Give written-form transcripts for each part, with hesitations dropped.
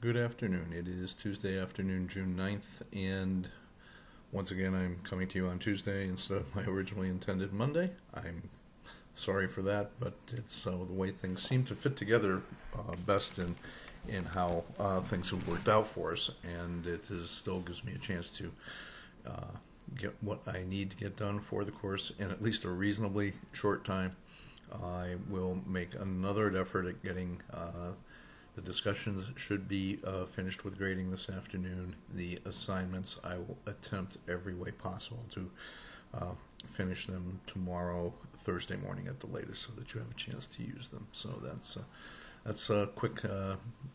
Good afternoon. It is Tuesday afternoon, June 9th, and once again I'm coming to you on Tuesday instead of my originally intended Monday. I'm sorry for that, but it's the way things seem to fit together best in how things have worked out for us, and still gives me a chance to get what I need to get done for the course in at least a reasonably short time. I will make another effort at getting the discussions should be finished with grading this afternoon. The assignments, I will attempt every way possible to finish them tomorrow, Thursday morning at the latest, so that you have a chance to use them. So that's a quick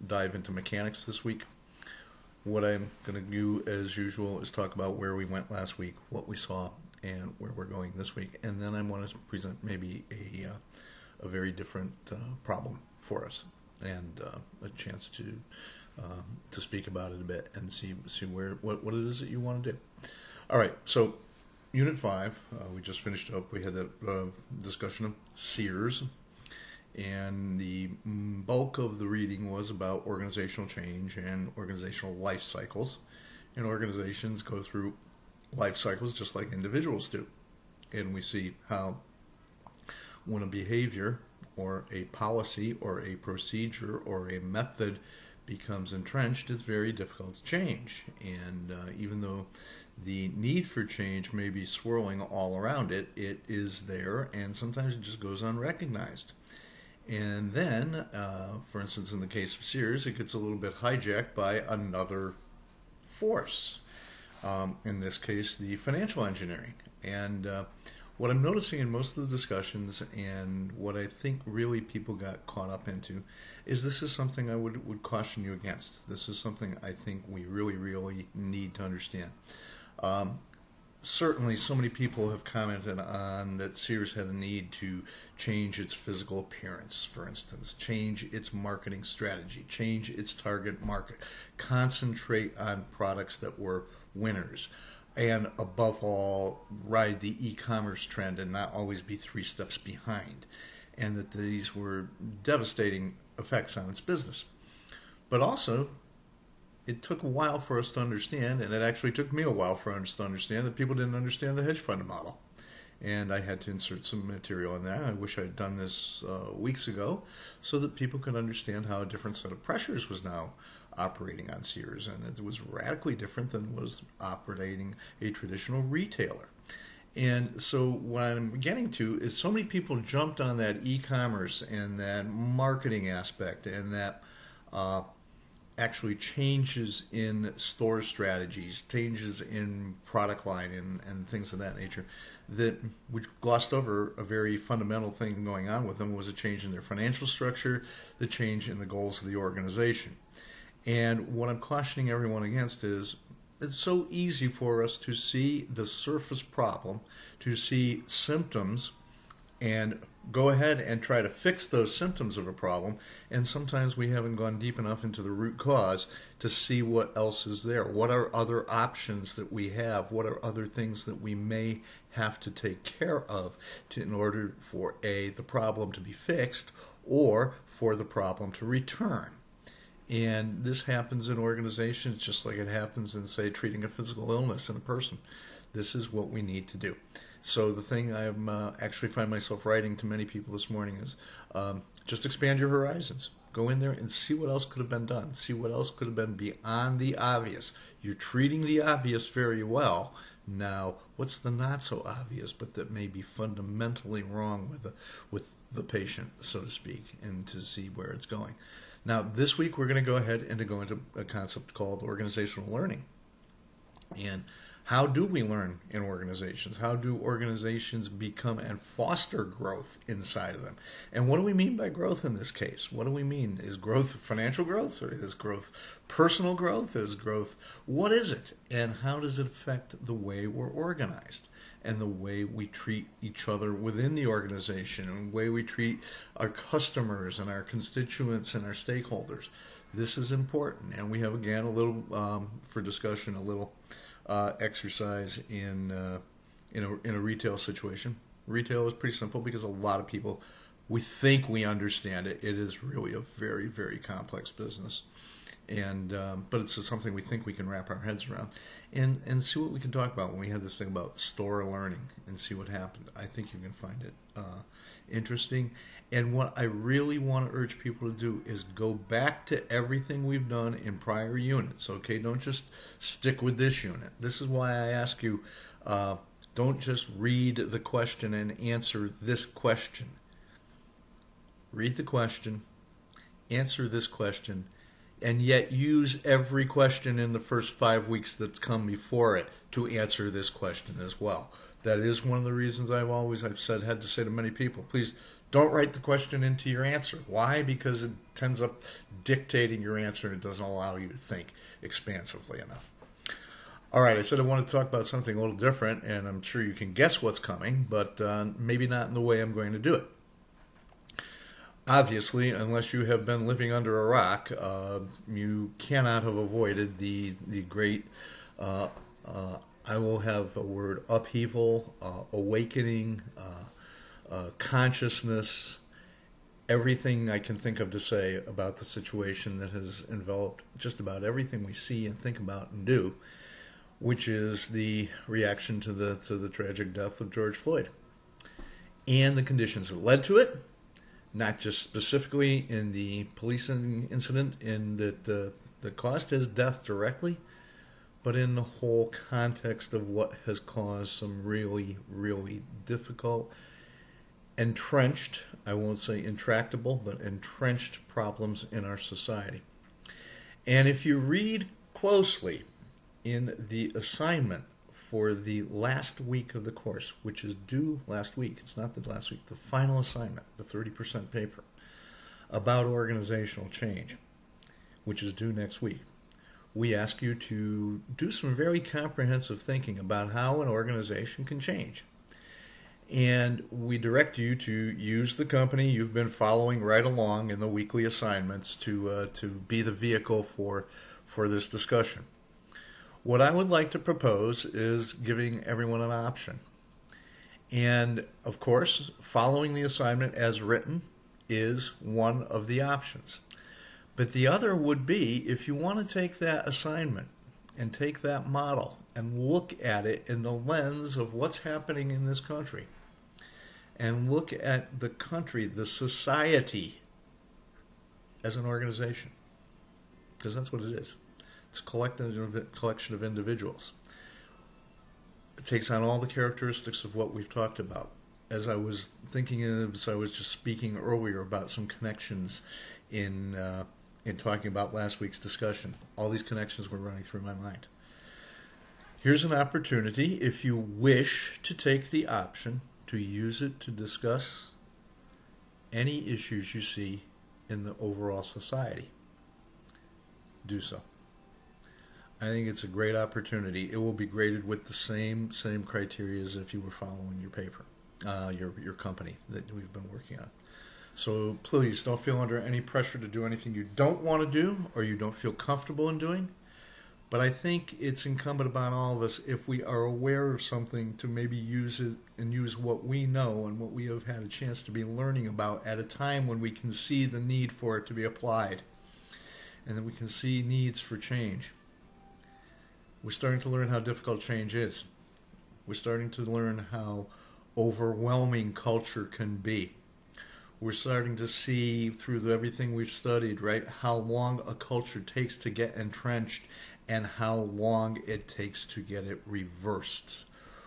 dive into mechanics this week. What I'm going to do, as usual, is talk about where we went last week, what we saw, and where we're going this week. And then I want to present maybe a very different problem for us, and a chance to speak about it a bit and see what it is that you want to do. All right, so Unit 5, we just finished up. We had that discussion of Sears, and the bulk of the reading was about organizational change and organizational life cycles. And organizations go through life cycles just like individuals do. And we see how when a behavior or a policy or a procedure or a method becomes entrenched, it's very difficult to change. And even though the need for change may be swirling all around it, it is there, and sometimes it just goes unrecognized. And then, for instance, in the case of Sears, it gets a little bit hijacked by another force. In this case, the financial engineering. And what I'm noticing in most of the discussions, and what I think really people got caught up into, is this is something I would caution you against. This is something I think we really, really need to understand. Certainly, so many people have commented on that Sears had a need to change its physical appearance, for instance, change its marketing strategy, change its target market, concentrate on products that were winners, and above all, ride the e-commerce trend and not always be 3 steps behind, and that these were devastating effects on its business. But also, it took a while for us to understand, and it actually took me a while for us to understand, that people didn't understand the hedge fund model. And I had to insert some material in there. I wish I had done this weeks ago, so that people could understand how a different set of pressures was now operating on Sears, and it was radically different than was operating a traditional retailer. And so what I'm getting to is so many people jumped on that e-commerce and that marketing aspect and that actually changes in store strategies, changes in product line and things of that nature, that which glossed over a very fundamental thing going on with them was a change in their financial structure, the change in the goals of the organization. And what I'm cautioning everyone against is it's so easy for us to see the surface problem, to see symptoms, and go ahead and try to fix those symptoms of a problem, and sometimes we haven't gone deep enough into the root cause to see what else is there. What are other options that we have? What are other things that we may have to take care of in order for the problem to be fixed, or for the problem to return? And this happens in organizations just like it happens in, say, treating a physical illness in a person. This is what we need to do. So the thing I'm actually find myself writing to many people this morning is just expand your horizons. Go in there and see what else could have been done. See what else could have been beyond the obvious. You're treating the obvious very well. Now, what's the not so obvious, but that may be fundamentally wrong with the patient, so to speak, and to see where it's going. Now, this week we're going to go ahead and go into a concept called organizational learning. And how do we learn in organizations? How do organizations become and foster growth inside of them? And what do we mean by growth in this case? What do we mean? Is growth financial growth, or is growth personal growth? Is growth, what is it? And how does it affect the way we're organized and the way we treat each other within the organization and the way we treat our customers and our constituents and our stakeholders? This is important. And we have, again, a little, for discussion, a little exercise in a retail situation. Retail is pretty simple because a lot of people, we think we understand it. It is really a very, very complex business. and but it's something we think we can wrap our heads around, and see what we can talk about when we have this thing about store learning and see what happened. I think you can find it interesting. And what I really want to urge people to do is go back to everything we've done in prior units. Okay, don't just stick with this unit. This is why I ask you, don't just read the question and answer this question. Read the question, answer this question, and yet use every question in the first 5 weeks that's come before it to answer this question as well. That is one of the reasons I've had to say to many people, please don't write the question into your answer. Why? Because it ends up dictating your answer and it doesn't allow you to think expansively enough. All right, I said I wanted to talk about something a little different, and I'm sure you can guess what's coming, but maybe not in the way I'm going to do it. Obviously, unless you have been living under a rock, you cannot have avoided the great, I will have a word, upheaval, awakening, consciousness, everything I can think of to say about the situation that has enveloped just about everything we see and think about and do, which is the reaction to the tragic death of George Floyd and the conditions that led to it. Not just specifically in the policing incident in that caused his death directly, but in the whole context of what has caused some really, really difficult, entrenched, I won't say intractable, but entrenched problems in our society. And if you read closely in the assignment for the last week of the course, which is due last week. It's not the last week, the final assignment, the 30% paper, about organizational change, which is due next week. We ask you to do some very comprehensive thinking about how an organization can change. And we direct you to use the company you've been following right along in the weekly assignments to be the vehicle for this discussion. What I would like to propose is giving everyone an option. And, of course, following the assignment as written is one of the options. But the other would be, if you want to take that assignment and take that model and look at it in the lens of what's happening in this country, and look at the country, the society, as an organization, because that's what it is. It's a collection of individuals. It takes on all the characteristics of what we've talked about. As I was thinking as I was just speaking earlier about some connections in talking about last week's discussion, all these connections were running through my mind. Here's an opportunity, if you wish to take the option, to use it to discuss any issues you see in the overall society. Do so. I think it's a great opportunity. It will be graded with the same criteria as if you were following your paper, your company that we've been working on. So please don't feel under any pressure to do anything you don't want to do or you don't feel comfortable in doing. But I think it's incumbent upon all of us, if we are aware of something, to maybe use it and use what we know and what we have had a chance to be learning about at a time when we can see the need for it to be applied and that we can see needs for change. We're starting to learn how difficult change is. We're starting to learn how overwhelming culture can be. We're starting to see through everything we've studied, right, how long a culture takes to get entrenched and how long it takes to get it reversed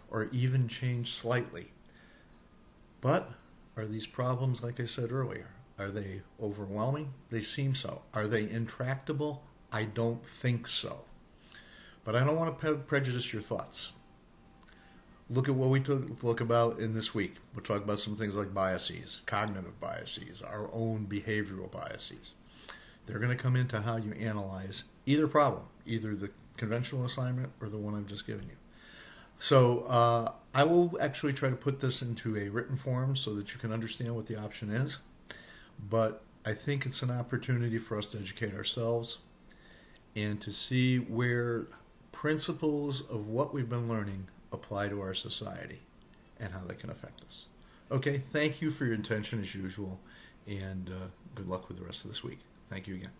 or even changed slightly. But are these problems, like I said earlier, are they overwhelming? They seem so. Are they intractable? I don't think so. But I don't want to prejudice your thoughts. Look at what we look about in this week. We'll talk about some things like biases, cognitive biases, our own behavioral biases. They're going to come into how you analyze either problem, either the conventional assignment or the one I've just given you. So I will actually try to put this into a written form so that you can understand what the option is. But I think it's an opportunity for us to educate ourselves and to see where principles of what we've been learning apply to our society and how they can affect us. Okay, thank you for your attention as usual, and good luck with the rest of this week. Thank you again.